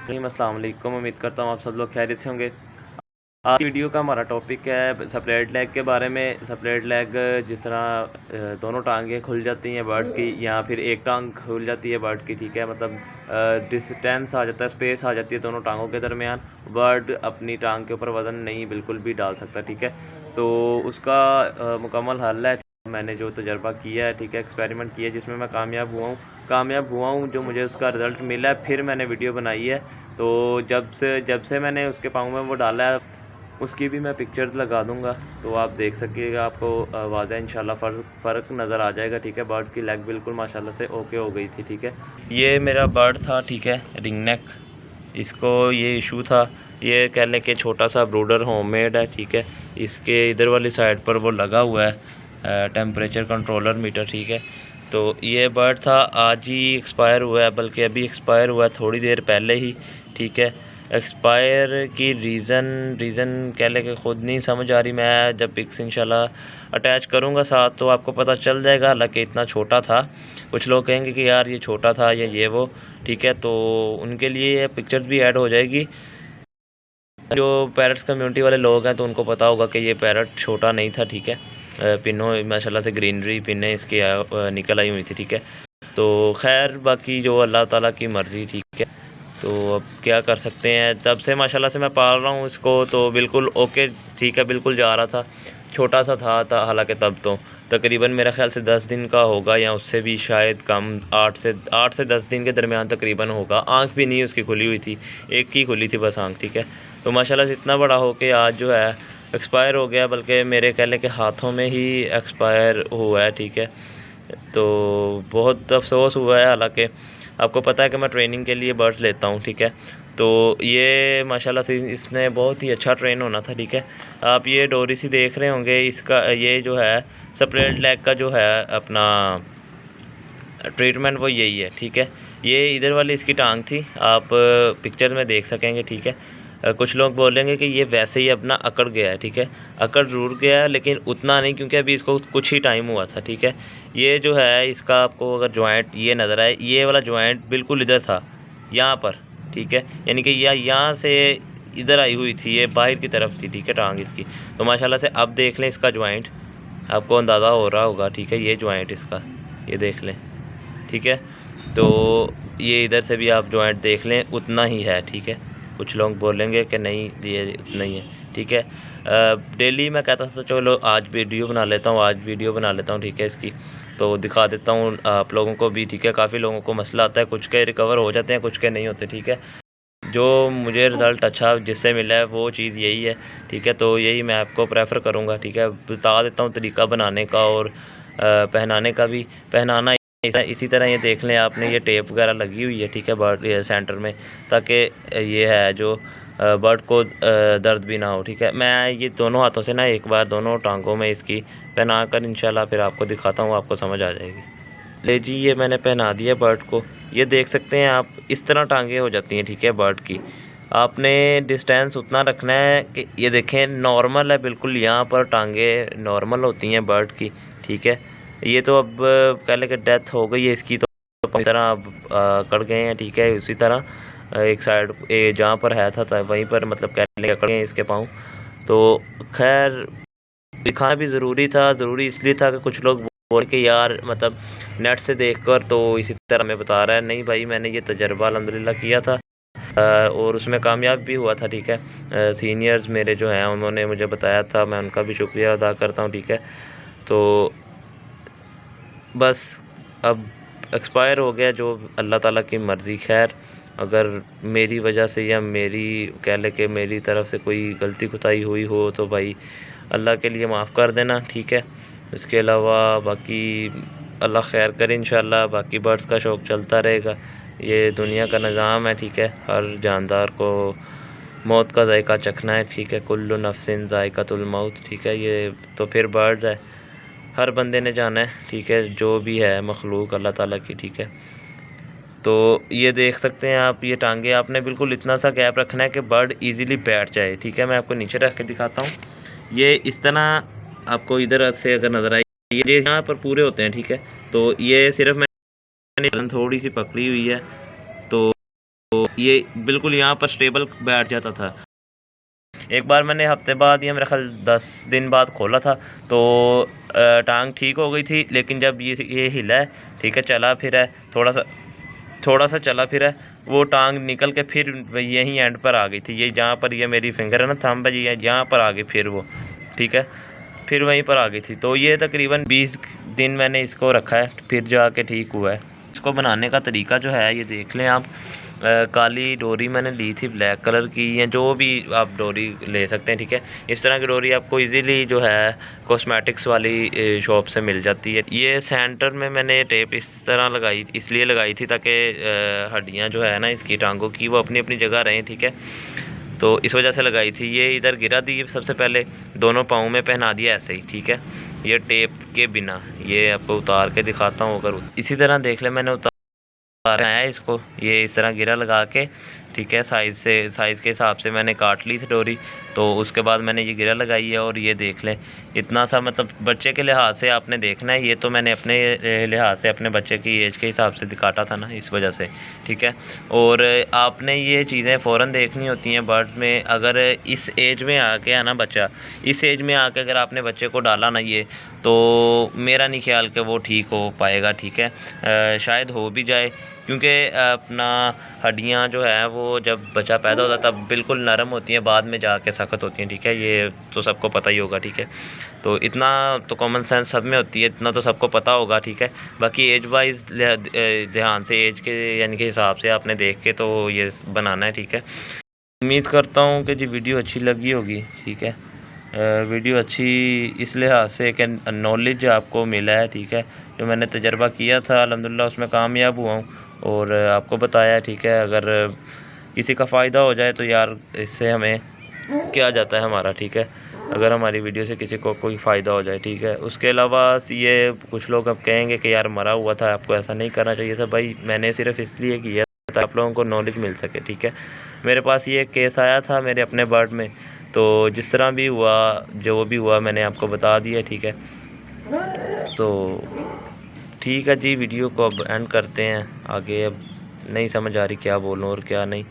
अस्सलाम वालेकुम। उम्मीद करता हूँ आप सब लोग खैरियत से होंगे। आज की वीडियो का हमारा टॉपिक है स्प्लिट लेग के बारे में। स्प्लिट लेग जिस तरह दोनों टांगें खुल जाती हैं बर्ड की, या फिर एक टांग खुल जाती है बर्ड की, ठीक है, मतलब डिस्टेंस आ जाता है, स्पेस आ जाती है दोनों टांगों के दरमियान। बर्ड अपनी टांग के ऊपर वज़न नहीं बिल्कुल भी डाल सकता, ठीक है। तो उसका मुकम्मल हल है, मैंने जो तजर्बा किया है, ठीक है, एक्सपेरिमेंट किया है, जिसमें मैं कामयाब हुआ हूँ, जो मुझे उसका रिज़ल्ट मिला है, फिर मैंने वीडियो बनाई है। तो जब से मैंने उसके पाँव में वो डाला है, उसकी भी मैं पिक्चर्स लगा दूंगा, तो आप देख सकिएगा, आपको वाज़ह इंशाल्लाह फ़र्क नज़र आ जाएगा, ठीक है। बर्ड की लेग बिल्कुल माशाल्लाह से ओके हो गई थी, ठीक है। ये मेरा बर्ड था, ठीक है, रिंग नेक। इसको ये इशू था, ये कह लें कि छोटा सा ब्रूडर होममेड है, ठीक है। इसके इधर वाली साइड पर वो लगा हुआ है टेम्परेचर कंट्रोलर मीटर, ठीक है। तो ये बर्ड था, आज ही एक्सपायर हुआ है, बल्कि अभी एक्सपायर हुआ है थोड़ी देर पहले ही, ठीक है। एक्सपायर की रीज़न कह लें कि ख़ुद नहीं समझ आ रही। मैं जब पिक्स इंशाल्लाह अटैच करूँगा साथ तो आपको पता चल जाएगा। हालांकि इतना छोटा था, कुछ लोग कहेंगे कि यार ये छोटा था या ये वो, ठीक है, तो उनके लिए ये पिक्चर्स भी ऐड हो जाएगी। जो पैरट्स कम्युनिटी वाले लोग हैं तो उनको पता होगा कि ये पैरट छोटा नहीं था, ठीक है। पिनों माशाल्लाह से ग्रीनरी पिनें इसकी निकल आई हुई थी, ठीक है। तो खैर बाकी जो अल्लाह ताला की मर्ज़ी, ठीक है। तो अब क्या कर सकते हैं, तब से माशाल्लाह से मैं पाल रहा हूँ इसको, तो बिल्कुल ओके, ठीक है, बिल्कुल जा रहा था। छोटा सा था हालांकि तब तो तकरीबन मेरा ख़्याल से 10 दिन का होगा, या उससे भी शायद कम, 8 से 10 दिन के दरमियान तकरीबन होगा। आँख भी नहीं उसकी खुली हुई थी, एक ही खुली थी बस आँख, ठीक है। तो माशाल्लाह से इतना बड़ा हो के आज जो है एक्सपायर हो गया, बल्कि मेरे कह लें कि हाथों में ही एक्सपायर हुआ है, ठीक है। तो बहुत अफसोस हुआ है। हालांकि आपको पता है कि मैं ट्रेनिंग के लिए बर्ड्स लेता हूँ, ठीक है। तो ये माशाल्लाह से इसने बहुत ही अच्छा ट्रेन होना था, ठीक है। आप ये डोरी सी देख रहे होंगे, इसका ये जो है स्प्लिट लेग का जो है अपना ट्रीटमेंट वो यही है, ठीक है। ये इधर वाली इसकी टांग थी, आप पिक्चर में देख सकेंगे, ठीक है। कुछ लोग बोलेंगे कि ये वैसे ही अपना अकड़ गया है, ठीक है। अकड़ ज़रूर गया है लेकिन उतना नहीं, क्योंकि अभी इसको कुछ ही टाइम हुआ था, ठीक है। ये जो है इसका आपको अगर जॉइंट ये नज़र आए, ये वाला जॉइंट बिल्कुल इधर था, यहाँ पर, ठीक है। यानी कि यहाँ से इधर आई हुई थी, ये बाहर की तरफ थी, ठीक है, टांग इसकी। तो माशाल्लाह से अब देख लें इसका जॉइंट, आपको अंदाज़ा हो रहा होगा, ठीक है। ये जॉइंट इसका, ये देख लें, ठीक है। तो ये इधर से भी आप जॉइंट देख लें, उतना ही है, ठीक है। कुछ लोग बोलेंगे कि नहीं ये नहीं है, ठीक है। डेली मैं कहता था चलो आज वीडियो बना लेता हूँ, ठीक है, इसकी तो दिखा देता हूँ आप लोगों को भी, ठीक है। काफ़ी लोगों को मसला आता है, कुछ के रिकवर हो जाते हैं, कुछ के नहीं होते, ठीक है। जो मुझे रिज़ल्ट अच्छा जिससे मिला है वो चीज़ यही है, ठीक है। तो यही मैं आपको प्रेफर करूँगा, ठीक है। बता देता हूँ तरीका बनाने का और पहनाने का भी। पहनाना इसी तरह ये देख लें, आपने ये टेप वगैरह लगी हुई है, ठीक है, बर्ड सेंटर में, ताकि ये है जो बर्ड को दर्द भी ना हो, ठीक है। मैं ये दोनों हाथों से ना एक बार दोनों टांगों में इसकी पहना कर इंशाल्लाह फिर आपको दिखाता हूँ, आपको समझ आ जाएगी। ले जी, ये मैंने पहना दिया बर्ड को। ये देख सकते हैं आप, इस तरह टांगें हो जाती हैं, ठीक है, बर्ड की। आपने डिस्टेंस उतना रखना है कि ये देखें नॉर्मल है बिल्कुल, यहाँ पर टांगें नॉर्मल होती हैं बर्ड की, ठीक है। ये तो अब कह लें कि डेथ हो गई है इसकी, तो इस तरह अब कट गए हैं, ठीक है। उसी तरह एक साइड जहाँ पर है था वहीं पर मतलब कह लें कट गए हैं इसके पाँव। तो खैर दिखाना भी ज़रूरी था, ज़रूरी इसलिए था कि कुछ लोग बोल के यार मतलब नेट से देखकर तो इसी तरह मैं बता रहा है। नहीं भाई, मैंने ये तजर्बा अल्हम्दुलिल्लाह किया था और उसमें कामयाब भी हुआ था, ठीक है। सीनियर्स मेरे जो हैं उन्होंने मुझे बताया था, मैं उनका भी शुक्रिया अदा करता हूँ, ठीक है। तो बस अब एक्सपायर हो गया, जो अल्लाह ताला की मर्ज़ी। खैर अगर मेरी वजह से या मेरी कह लें कि मेरी तरफ से कोई गलती कोताही हुई हो तो भाई अल्लाह के लिए माफ़ कर देना, ठीक है। इसके अलावा बाकी अल्लाह खैर करे इंशाल्लाह। बाकी बर्ड्स का शौक़ चलता रहेगा, ये दुनिया का निज़ाम है, ठीक है। हर जानदार को मौत का जायका चखना है, ठीक है। कुल्लु नफ्सिन जायकातुल मौत, ठीक है। ये तो फिर बर्ड है, हर बंदे ने जाना है, ठीक है, जो भी है मखलूक अल्लाह ताला की, ठीक है। तो ये देख सकते हैं आप, ये टांगे आपने बिल्कुल इतना सा गैप रखना है कि बर्ड इजीली बैठ जाए, ठीक है। मैं आपको नीचे रख के दिखाता हूँ। ये इस तरह आपको इधर से अगर नज़र आए, ये यहाँ पर पूरे होते हैं, ठीक है। तो ये सिर्फ मैंने थोड़ी सी पकड़ी हुई है, तो ये बिल्कुल यहाँ पर स्टेबल बैठ जाता था। एक बार मैंने हफ्ते बाद या मेरा ख्याल 10 दिन बाद खोला था, तो टांग ठीक हो गई थी, लेकिन जब ये हिला है, ठीक है, चला फिरा है, थोड़ा सा चला फिरा है, वो टांग निकल के फिर यहीं एंड पर आ गई थी। ये जहाँ पर ये मेरी फिंगर है ना, थंब है, ये यहाँ पर आ गई फिर वो, ठीक है, फिर वहीं पर आ गई थी। तो ये तकरीबन 20 दिन मैंने इसको रखा है, फिर जाके ठीक हुआ है। इसको बनाने का तरीका जो है ये देख लें आप। काली डोरी मैंने ली थी, ब्लैक कलर की, या जो भी आप डोरी ले सकते हैं, ठीक है। इस तरह की डोरी आपको इजीली जो है कॉस्मेटिक्स वाली शॉप से मिल जाती है। ये सेंटर में मैंने टेप इस तरह इसलिए लगाई थी ताकि हड्डियाँ जो है ना इसकी टांगों की, वो अपनी अपनी जगह रहें, ठीक है। तो इस वजह से लगाई थी। ये इधर गिरा दी सबसे पहले, दोनों पाँव में पहना दिया ऐसे ही, ठीक है, ये टेप के बिना। ये आपको उतार के दिखाता हूँ, अगर इसी तरह देख ले, मैंने उतार आया इसको, ये इस तरह गिरा लगा के, ठीक है, साइज़ के हिसाब से मैंने काट ली थी डोरी। तो उसके बाद मैंने ये गिरा लगाई है, और ये देख लें इतना सा, मतलब बच्चे के लिहाज से आपने देखना है। ये तो मैंने अपने लिहाज से अपने बच्चे की एज के हिसाब से काटा था ना, इस वजह से, ठीक है। और आपने ये चीज़ें फ़ौरन देखनी होती हैं बर्ड में। अगर इस एज में आके है ना बच्चा, इस एज में आके अगर आपने बच्चे को डाला ना ये, तो मेरा नहीं ख्याल कि वो ठीक हो पाएगा, ठीक है। शायद हो भी जाए, क्योंकि अपना हड्डियाँ जो है वो जब बच्चा पैदा होता है तब बिल्कुल नरम होती हैं, बाद में जाके सख्त होती हैं, ठीक है। ये तो सबको पता ही होगा, ठीक है। तो इतना तो कॉमन सेंस सब में होती है, इतना तो सबको पता होगा, ठीक है। बाकी एज वाइज ध्यान से, एज के यानी कि हिसाब से आपने देख के तो ये बनाना है, ठीक है। उम्मीद करता हूँ कि जी वीडियो अच्छी लगी होगी, ठीक है। वीडियो अच्छी इस लिहाज से कि नॉलेज आपको मिला है, ठीक है। जो मैंने तजर्बा किया था अल्हम्दुलिल्लाह उसमें कामयाब हुआ हूँ, और आपको बताया, ठीक है। अगर किसी का फ़ायदा हो जाए तो यार इससे हमें क्या जाता है हमारा, ठीक है। अगर हमारी वीडियो से किसी को कोई फ़ायदा हो जाए, ठीक है। उसके अलावा ये कुछ लोग अब कहेंगे कि यार मरा हुआ था, आपको ऐसा नहीं करना चाहिए था। भाई मैंने सिर्फ इसलिए किया था आप लोगों को नॉलेज मिल सके, ठीक है। मेरे पास ये केस आया था मेरे अपने बर्ड में, तो जिस तरह भी हुआ, जो भी हुआ, मैंने आपको बता दिया, ठीक है। तो ठीक है जी, वीडियो को अब एंड करते हैं। आगे अब नहीं समझ आ रही क्या बोलूँ और क्या नहीं।